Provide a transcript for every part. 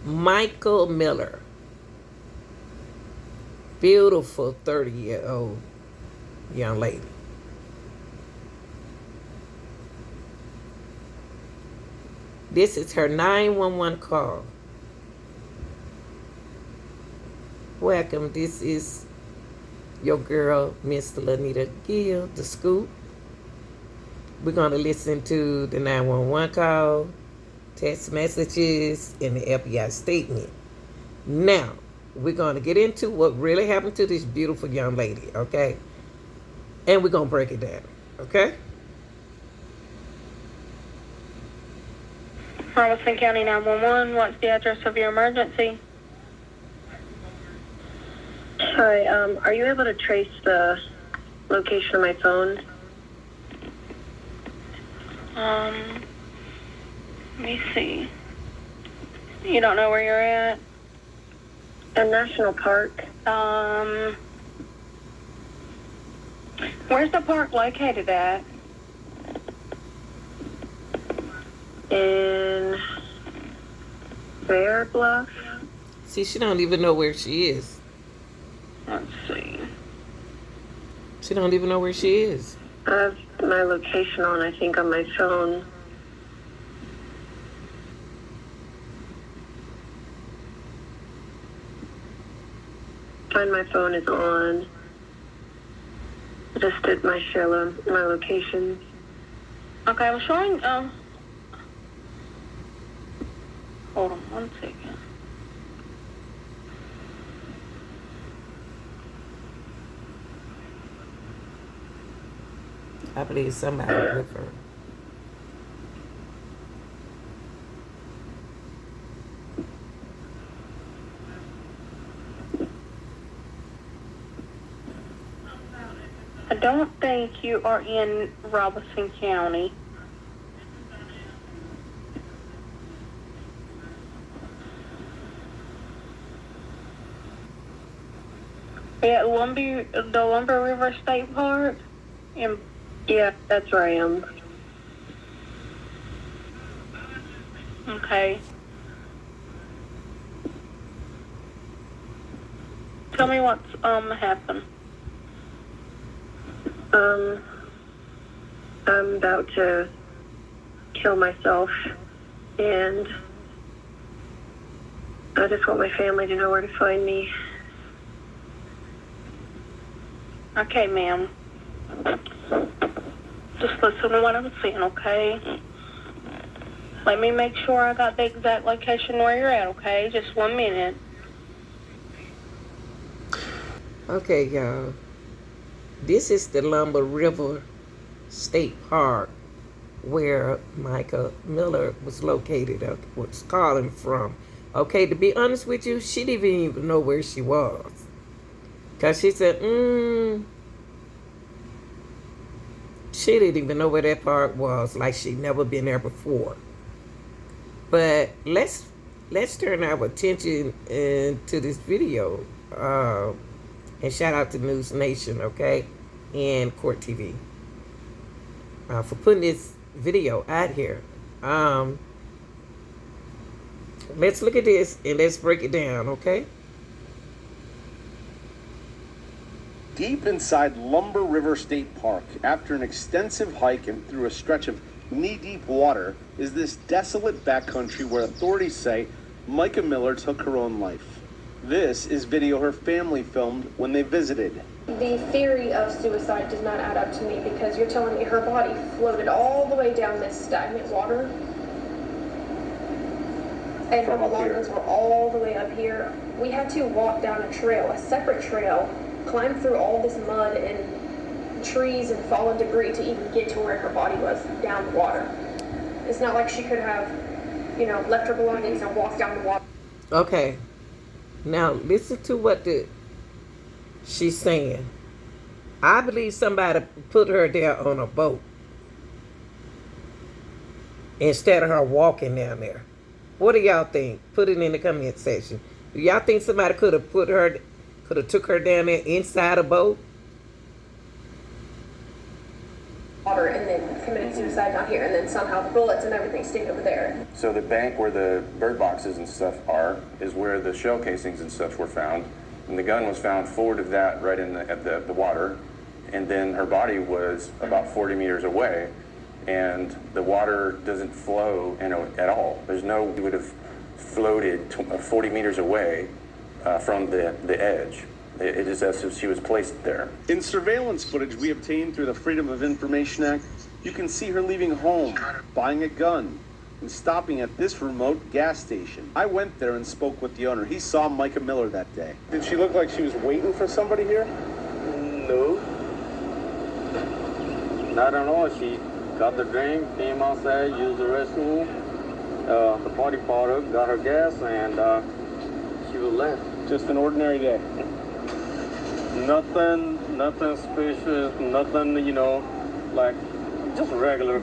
Michael Miller. Beautiful 30-year-old young lady. This is her 911 call. Welcome. This is your girl, Miss Lanita Gill, the Scoop. We're going to listen to the 911 call, text messages, and the FBI statement. Now, we're going to get into what really happened to this beautiful young lady, okay? And we're going to break it down, okay? Robinson County 911, what's the address of your emergency? Hi, are you able to trace the location of my phone? Let me see. You don't know where you're at? A national park. Where's the park located at? In Bear Bluff. See, she don't even know where she is. Let's see. She don't even know where she is. I have my location on, I think, on my phone. Find my phone is on. Just did my show my location. Okay, I'm showing, hold on 1 second. I believe somebody with her. I don't think you are in Robinson County. Yeah, the Lumber River State Park. Yeah, that's where I am. Okay. Tell me what's happened. I'm about to kill myself, and I just want my family to know where to find me. Okay, ma'am. Just listen to what I'm saying, okay? Let me make sure I got the exact location where you're at, okay? Just 1 minute. Okay, y'all. This is the Lumber River State Park where Michael Miller was located, was calling from. Okay, to be honest with you, she didn't even know where she was. Because she said, she didn't even know where that park was, like she'd never been there before. But let's turn our attention to this video. And shout out to NEWSNATION, okay, and COURTTV for putting this video out here. Let's look at this and let's break it down, okay? Deep inside Lumber River State Park, after an extensive hike and through a stretch of knee-deep water, is this desolate backcountry where authorities say Mica Miller took her own life. This is video her family filmed when they visited. The theory of suicide does not add up to me because you're telling me her body floated all the way down this stagnant water and her belongings were all the way up here. We had to walk down a trail, a separate trail, climb through all this mud and trees and fallen debris to even get to where her body was down the water. It's not like she could have, left her belongings and walked down the water. Okay. Now, listen to what she's saying. I believe somebody put her there on a boat instead of her walking down there. What do y'all think? Put it in the comment section. Do y'all think somebody could have took her down there inside a boat? water and then committed suicide down here, and then somehow the bullets and everything stayed over there. So the bank where the bird boxes and stuff are is where the shell casings and stuff were found, and the gun was found forward of that, right in at the water, and then her body was about 40 meters away, and the water doesn't flow at all. There's no, you would have floated 40 meters away from the edge. It is as if she was placed there. In surveillance footage we obtained through the Freedom of Information Act, you can see her leaving home, buying a gun, and stopping at this remote gas station. I went there and spoke with the owner. He saw Mica Miller that day. Did she look like she was waiting for somebody here? No. I don't know. She got the drink, came outside, used the restroom, the party product, got her gas, and she was left. Just an ordinary day. Nothing suspicious, nothing, you know, like just regular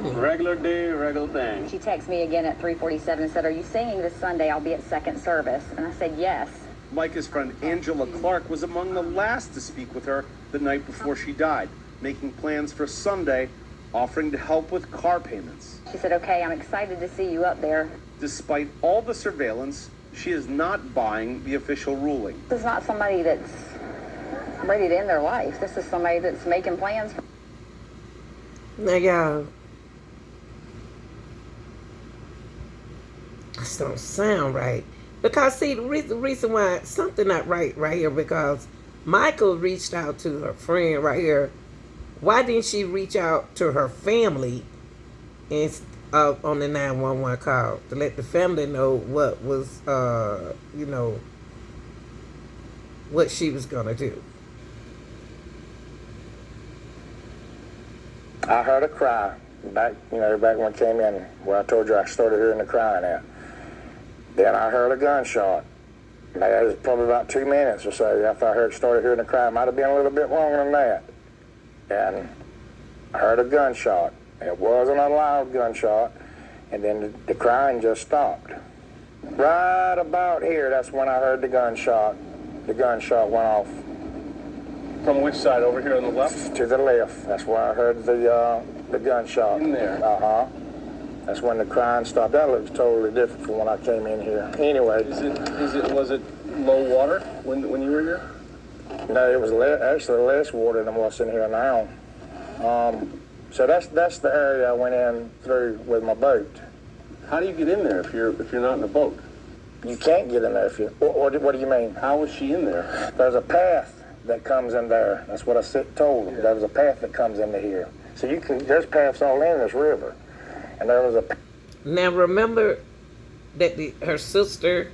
day, regular thing. She texted me again at 3:47 and said, "Are you singing this Sunday? I'll be at second service." And I said, "Yes." Mica's friend Angela Clark was among the last to speak with her the night before she died, making plans for Sunday, offering to help with car payments. She said, "Okay, I'm excited to see you up there." Despite all the surveillance, she is not buying the official ruling. This is not somebody that's ready to end their life. This is somebody that's making plans. Now, y'all, this don't sound right. Because, see, the reason why something not right here, because Michael reached out to her friend right here. Why didn't she reach out to her family and on the 911 call to let the family know what was, you know, what she was going to do? I heard a cry back when I came in, where I told you I started hearing the crying at. Then I heard a gunshot. That was probably about 2 minutes or so after I started hearing the cry. It might have been a little bit longer than that. And I heard a gunshot. It wasn't a loud gunshot, and then the crying just stopped. Right about here, that's when I heard the gunshot. The gunshot went off. From which side? Over here on the left? To the left. That's where I heard the gunshot. In there? Uh-huh. That's when the crying stopped. That looks totally different from when I came in here. Anyway. Was it low water when you were here? No, it was actually less water than what's in here now. So that's the area I went in through with my boat. How do you get in there if you're not in a boat? You can't get in there if you. What do you mean? How was she in there? There's a path that comes in there. That's what I told them. There was a path that comes into here. So there's paths all in this river. And there was a... Now remember that her sister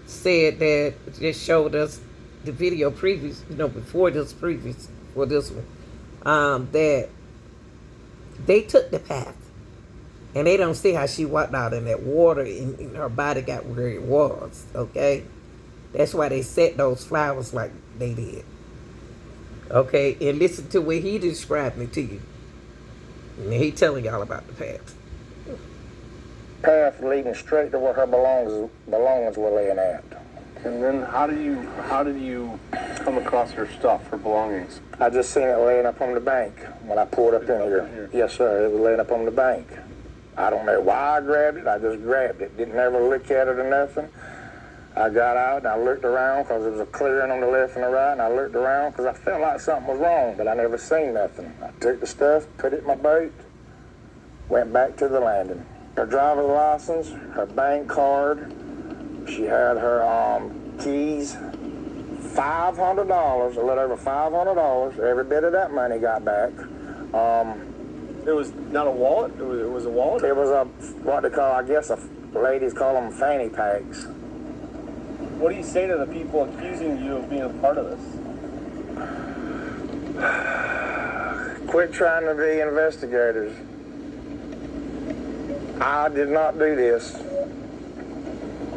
said that, just showed us the video previous, before this one, that they took the path. And they don't see how she walked out in that water and her body got where it was, okay? That's why they set those flowers like they did. Okay, and listen to what he described it to you. And he telling y'all about the path. Path leading straight to where her belongings were laying at. And then how did you come across her stuff, her belongings? I just seen it laying up on the bank when I pulled up in here. Yes, sir, it was laying up on the bank. I don't know why I grabbed it. I just grabbed it. Didn't ever look at it or nothing. I got out and I looked around because there was a clearing on the left and the right, and I looked around because I felt like something was wrong, but I never seen nothing. I took the stuff, put it in my boat, went back to the landing. Her driver's license, her bank card, she had her keys, $500, a little over $500. Every bit of that money got back. It was not a wallet? It was a wallet? It was what they call, I guess, ladies call them fanny packs. What do you say to the people accusing you of being a part of this? Quit trying to be investigators. I did not do this.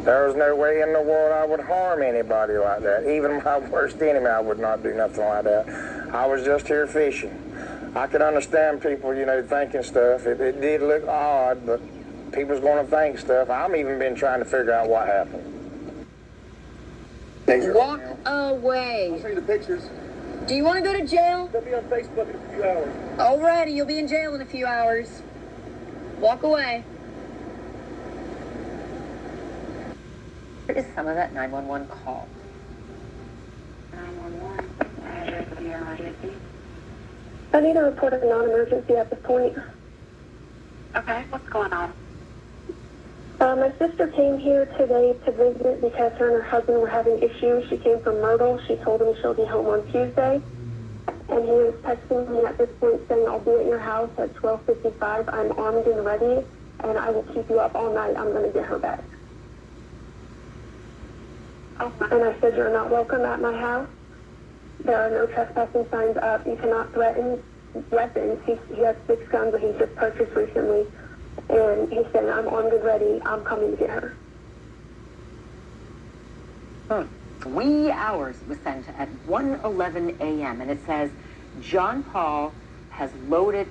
There was no way in the world I would harm anybody like that. Even my worst enemy, I would not do nothing like that. I was just here fishing. I can understand people, thinking stuff. It did look odd, but people's going to think stuff. I've even been trying to figure out what happened. Walk away. I'll show you the pictures. Do you want to go to jail? They'll be on Facebook in a few hours. Alrighty, you'll be in jail in a few hours. Walk away. Where is some of that 911 call? 911. I need to report a non-emergency at this point. Okay, what's going on? My sister came here today to visit because her and her husband were having issues. She came from Marital. She told him she'll be home on Tuesday. And he was texting me at this point saying, I'll be at your house at 12:55. I'm armed and ready, and I will keep you up all night. I'm going to get her back. Oh, And I said, you're not welcome at my house. There are no trespassing signs up. You cannot threaten weapons. He has 6 guns that he just purchased recently. And he said, I'm armed and ready. I'm coming to get her. 3 hours was sent at 1:11 a.m. and it says John Paul has loaded,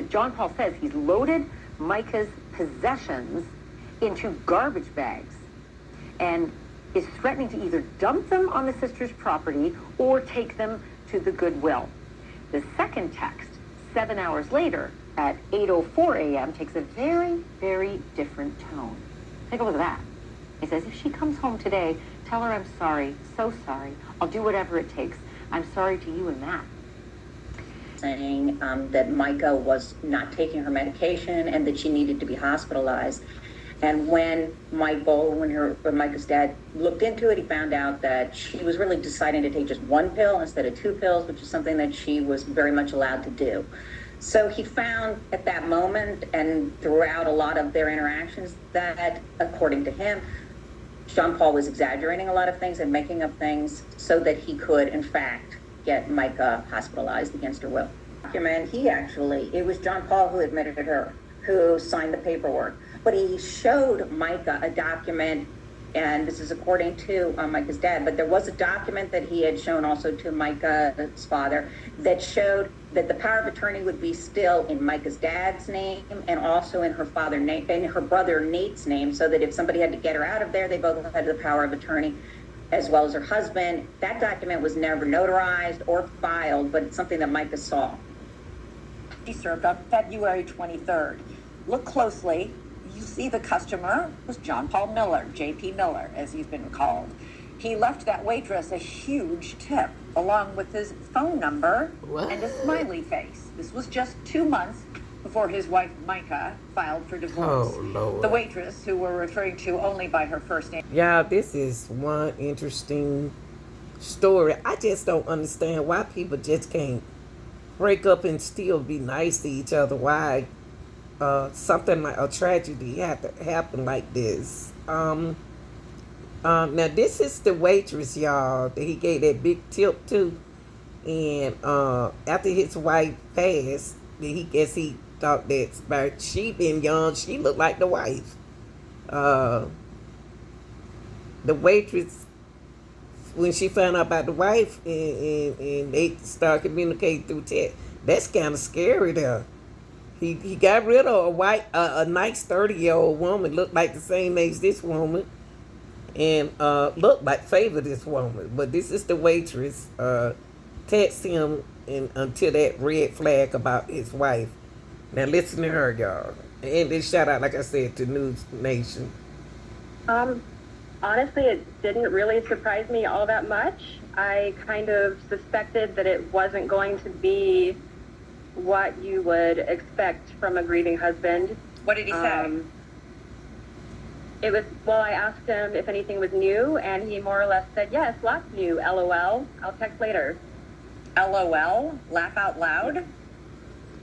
John Paul says he's loaded Mica's possessions into garbage bags and is threatening to either dump them on the sister's property or take them to the Goodwill. The second text, 7 hours later, at 8:04 a.m., takes a very, very different tone. Take a look at that. He says, if she comes home today, tell her I'm sorry, so sorry. I'll do whatever it takes. I'm sorry to you and Matt. Saying that Mica was not taking her medication and that she needed to be hospitalized. And when when Mica's dad looked into it, he found out that she was really deciding to take just 1 pill instead of 2 pills, which is something that she was very much allowed to do. So he found at that moment and throughout a lot of their interactions that, according to him, John Paul was exaggerating a lot of things and making up things so that he could, in fact, get Mica hospitalized against her will. It was John Paul who admitted to her, who signed the paperwork. But he showed Mica a document, and this is according to Mica's dad, but there was a document that he had shown also to Mica's father that showed that the power of attorney would be still in Mica's dad's name and also in her brother Nate's name, so that if somebody had to get her out of there, they both had the power of attorney, as well as her husband. That document was never notarized or filed, but it's something that Mica saw. She served on February 23rd. Look closely. You see the customer was John Paul Miller, J.P. Miller, as he's been called. He left that waitress a huge tip, along with his phone number and a smiley face. This was just 2 months before his wife, Mica, filed for divorce. Oh, Lord. The waitress, who we're referring to only by her first name. Y'all, this is one interesting story. I just don't understand why people just can't break up and still be nice to each other. Why something like a tragedy had to happen like this. Now this is the waitress, y'all, that he gave that big tip to. And after his wife passed, he thought that she been young, she looked like the wife. The waitress, when she found out about the wife and they started communicating through text, that's kind of scary there. He got rid of a nice 30-year-old woman, looked like the same age this woman, and looked like favored this woman. But this is the waitress. Text him until that red flag about his wife. Now listen to her, y'all. And then shout out, like I said, to News Nation. Honestly, it didn't really surprise me all that much. I kind of suspected that it wasn't going to be what you would expect from a grieving husband. What did he say? I asked him if anything was new, and he more or less said, yes, lots new, LOL. I'll text later. LOL? Laugh out loud?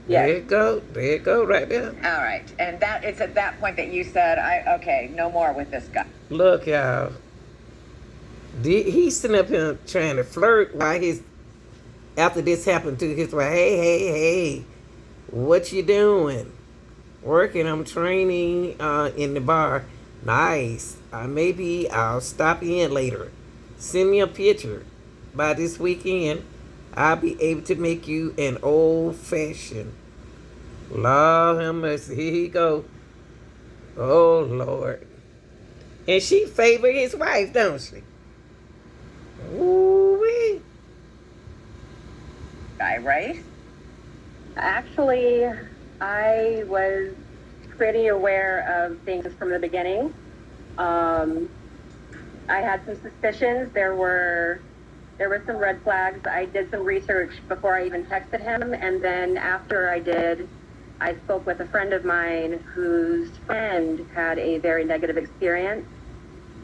Yes. There you go, right there. All right. And it's at that point that you said, okay, no more with this guy. Look, y'all. He's sitting up here trying to flirt while after this happened to his wife. Hey, what you doing? Working, I'm training in the bar. Nice. Maybe I'll stop in later. Send me a picture. By this weekend, I'll be able to make you an old-fashioned. Lord have mercy. Here he go. Oh, Lord. And she favored his wife, don't she? Ooh-wee. right? Actually, I was pretty aware of things from the beginning. I had some suspicions. There were some red flags. I did some research before I even texted him, and then after I did, I spoke with a friend of mine whose friend had a very negative experience,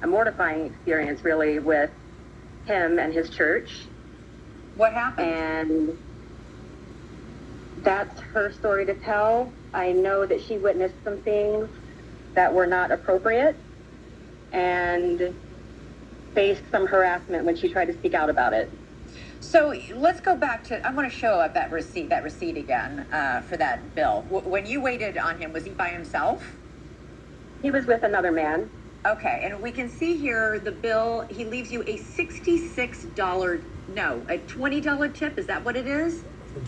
a mortifying experience really, with him and his church. What happened? And that's her story to tell. I know that she witnessed some things that were not appropriate and faced some harassment when she tried to speak out about it. So let's go back to, I want to show up that receipt again for that bill. When you waited on him, was he by himself? He was with another man. Okay, and we can see here the bill, he leaves you a $66, no, a $20 tip, is that what it is?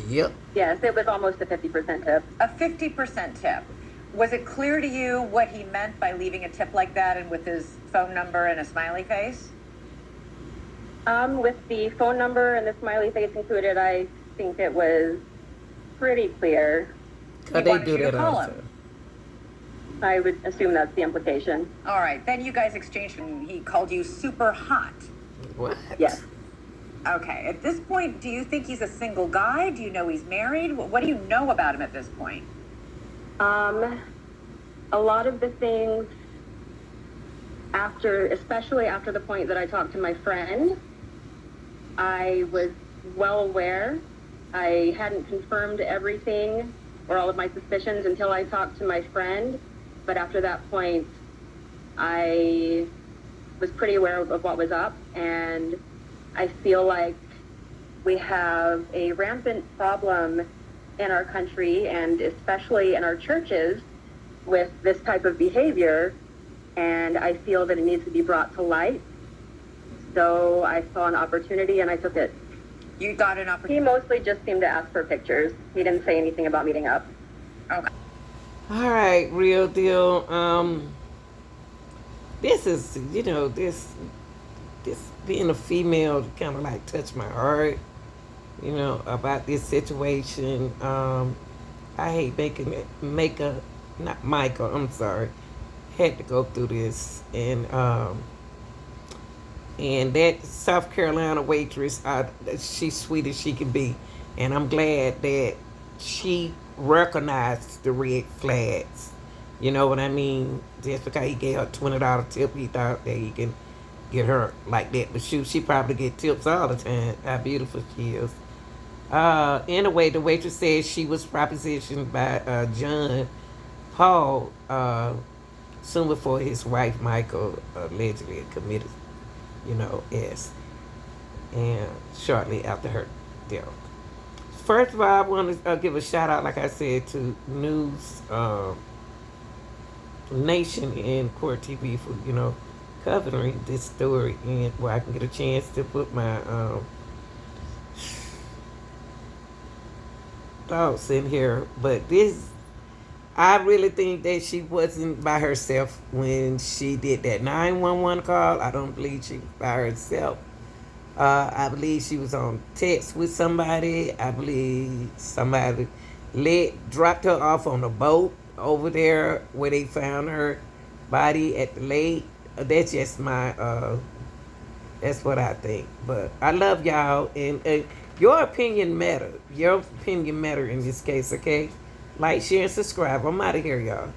Yep. Yes, it was almost a 50% tip. A 50% tip. Was it clear to you what he meant by leaving a tip like that and with his phone number and a smiley face? With the phone number and the smiley face included, I think it was pretty clear. They do that all the time. I would assume that's the implication. All right, then you guys exchanged and he called you super hot. What? Yes. Okay, at this point, do you think he's a single guy? Do you know he's married? What do you know about him at this point? A lot of the things especially after the point that I talked to my friend, I was well aware. I hadn't confirmed everything or all of my suspicions until I talked to my friend. But after that point, I was pretty aware of what was up. And I feel like we have a rampant problem in our country and especially in our churches with this type of behavior. And I feel that it needs to be brought to light. So I saw an opportunity and I took it. You got an opportunity? He mostly just seemed to ask for pictures. He didn't say anything about meeting up. Okay. All right, real deal. This is, this being a female kind of like touched my heart, about this situation. I hate not Mica, I'm sorry, had to go through this. And that South Carolina waitress, she's sweet as she can be. And I'm glad that she recognized the red flags. You know what I mean? Just because he gave her $20 tip, he thought that he can get her like that. But shoot, she probably get tips all the time. How beautiful she is. Anyway, the waitress said she was propositioned by John Paul soon before his wife, Michael, allegedly committed S. And shortly after her death. First of all, I want to give a shout out, like I said, to News Nation and COURTTV for, covering this story and where I can get a chance to put my thoughts in here. But I really think that she wasn't by herself when she did that 911 call. I don't believe she was by herself. I believe she was on text with somebody. I believe somebody dropped her off on a boat over there where they found her body at the lake. That's just that's what I think. But I love y'all, and your opinion matter. Your opinion matter in this case, okay? Like, share, and subscribe. I'm out of here, y'all.